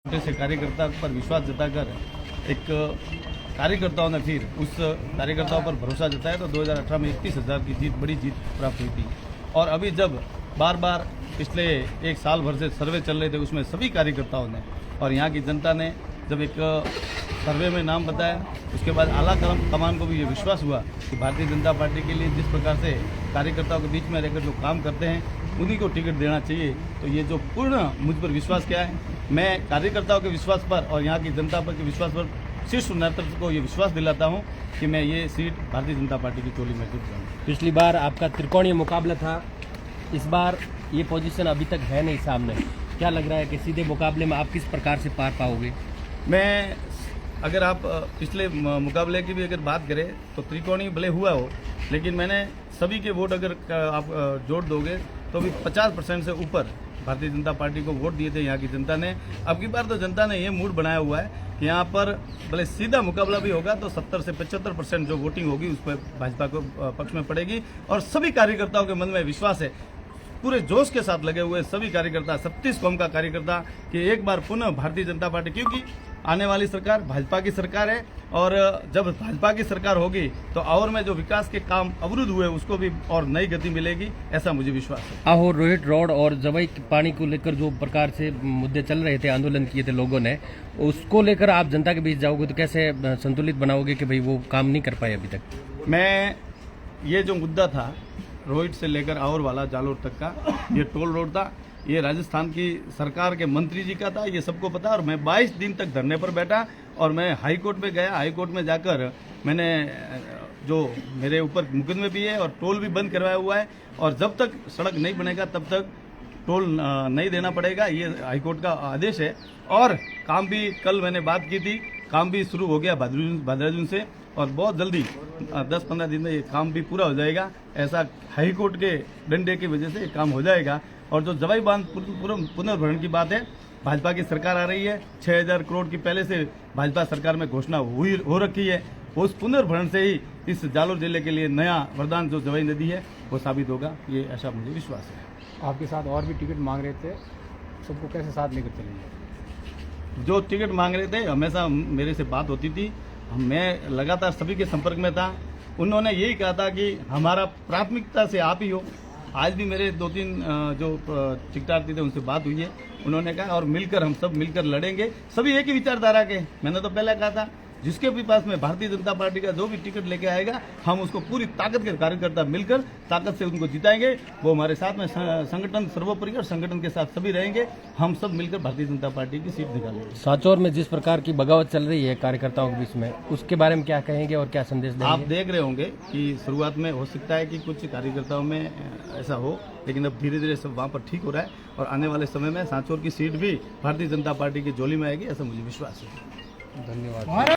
छोटे से कार्यकर्ता पर विश्वास जताकर एक कार्यकर्ताओं ने फिर उस कार्यकर्ताओं पर भरोसा जताया तो 2018 में 31,000 की जीत, बड़ी जीत प्राप्त हुई थी। और अभी जब बार बार पिछले एक साल भर से सर्वे चल रहे थे, उसमें सभी कार्यकर्ताओं ने और यहाँ की जनता ने जब एक सर्वे में नाम बताया, उसके बाद आला कमान को भी ये विश्वास हुआ कि भारतीय जनता पार्टी के लिए जिस प्रकार से कार्यकर्ताओं के बीच में रहकर जो काम करते हैं उन्हीं को टिकट देना चाहिए। तो ये जो पूर्ण मुझ पर विश्वास किया है, मैं कार्यकर्ताओं के विश्वास पर और यहाँ की जनता पर के विश्वास पर शीर्ष नेतृत्व को ये विश्वास दिलाता हूँ कि मैं ये सीट भारतीय जनता पार्टी की टोली में जुट जाऊँ। पिछली बार आपका त्रिकोणीय मुकाबला था, इस बार ये पोजीशन अभी तक है नहीं सामने। क्या लग रहा है कि सीधे मुकाबले में आप किस प्रकार से पार पाओगे? मैं अगर आप पिछले मुकाबले की भी अगर बात करें तो त्रिकोणीय भले हुआ हो, लेकिन मैंने सभी के वोट अगर आप जोड़ दोगे तो भी 50% से ऊपर भारतीय जनता पार्टी को वोट दिए थे यहाँ की जनता ने। अब की बार तो जनता ने ये मूड बनाया हुआ है कि यहाँ पर भले सीधा मुकाबला भी होगा तो 70 से 75% जो वोटिंग होगी उस पर भाजपा को पक्ष में पड़ेगी। और सभी कार्यकर्ताओं के मन में विश्वास है, पूरे जोश के साथ लगे हुए सभी कार्यकर्ता, 36 कौम का कार्यकर्ता कि एक बार पुनः भारतीय जनता पार्टी, क्योंकि आने वाली सरकार भाजपा की सरकार है और जब भाजपा की सरकार होगी तो और में जो विकास के काम अवरुद्ध हुए उसको भी और नई गति मिलेगी, ऐसा मुझे विश्वास है। आहो रोहित रोड और जवाई पानी को लेकर जो प्रकार से मुद्दे चल रहे थे, आंदोलन किए थे लोगों ने, उसको लेकर आप जनता के बीच जाओगे तो कैसे संतुलित बनाओगे कि भाई वो काम नहीं कर पाए अभी तक? मैं ये जो मुद्दा था रोहित से लेकर और वाला जालोर तक का, ये टोल रोड था, ये राजस्थान की सरकार के मंत्री जी का था, ये सबको पता। और मैं 22 दिन तक धरने पर बैठा और मैं हाई कोर्ट में गया। हाई कोर्ट में जाकर मैंने जो मेरे ऊपर मुकदमे भी है और टोल भी बंद करवाया हुआ है और जब तक सड़क नहीं बनेगा तब तक टोल नहीं देना पड़ेगा, ये हाई कोर्ट का आदेश है। और काम भी कल मैंने बात की थी, काम भी शुरू हो गया भद्राजुन से और बहुत जल्दी 10-15 दिन में ये काम भी पूरा हो जाएगा। ऐसा हाई कोर्ट के डंडे की वजह से ये काम हो जाएगा। और जो जवाई बांध पुनर्भरण की बात है, भाजपा की सरकार आ रही है, 6,000 करोड़ की पहले से भाजपा सरकार में घोषणा हो रखी है। उस पुनर्भरण से ही इस जालोर जिले के लिए नया वरदान जो जवाई नदी है वो साबित होगा, ये ऐसा मुझे विश्वास है। आपके साथ और भी टिकट मांग रहे थे, सबको कैसे साथ लेकर चलेंगे? जो टिकट मांग रहे थे हमेशा मेरे से बात होती थी, मैं लगातार सभी के संपर्क में था। उन्होंने यही कहा था कि हमारा प्राथमिकता से आप ही हो। आज भी मेरे 2-3 जो टिकटार्थी थे उनसे बात हुई है, उन्होंने कहा और मिलकर हम सब मिलकर लड़ेंगे, सभी एक ही विचारधारा के। मैंने तो पहले कहा था जिसके भी पास में भारतीय जनता पार्टी का जो भी टिकट लेके आएगा हम उसको पूरी ताकत के कार्यकर्ता मिलकर ताकत से उनको जिताएंगे। वो हमारे साथ में संगठन सर्वोपरि और संगठन के साथ सभी रहेंगे, हम सब मिलकर भारतीय जनता पार्टी की सीट निकालेंगे। सांचौर में जिस प्रकार की बगावत चल रही है कार्यकर्ताओं के बीच में, उसके बारे में क्या कहेंगे और क्या संदेश देंगे? आप देख रहे होंगे कि शुरुआत में हो सकता है कि कुछ कार्यकर्ताओं में ऐसा हो, लेकिन अब धीरे धीरे सब वहाँ पर ठीक हो रहा है और आने वाले समय में सांचौर की सीट भी भारतीय जनता पार्टी की झोली में आएगी, ऐसा मुझे विश्वास है। धन्यवाद।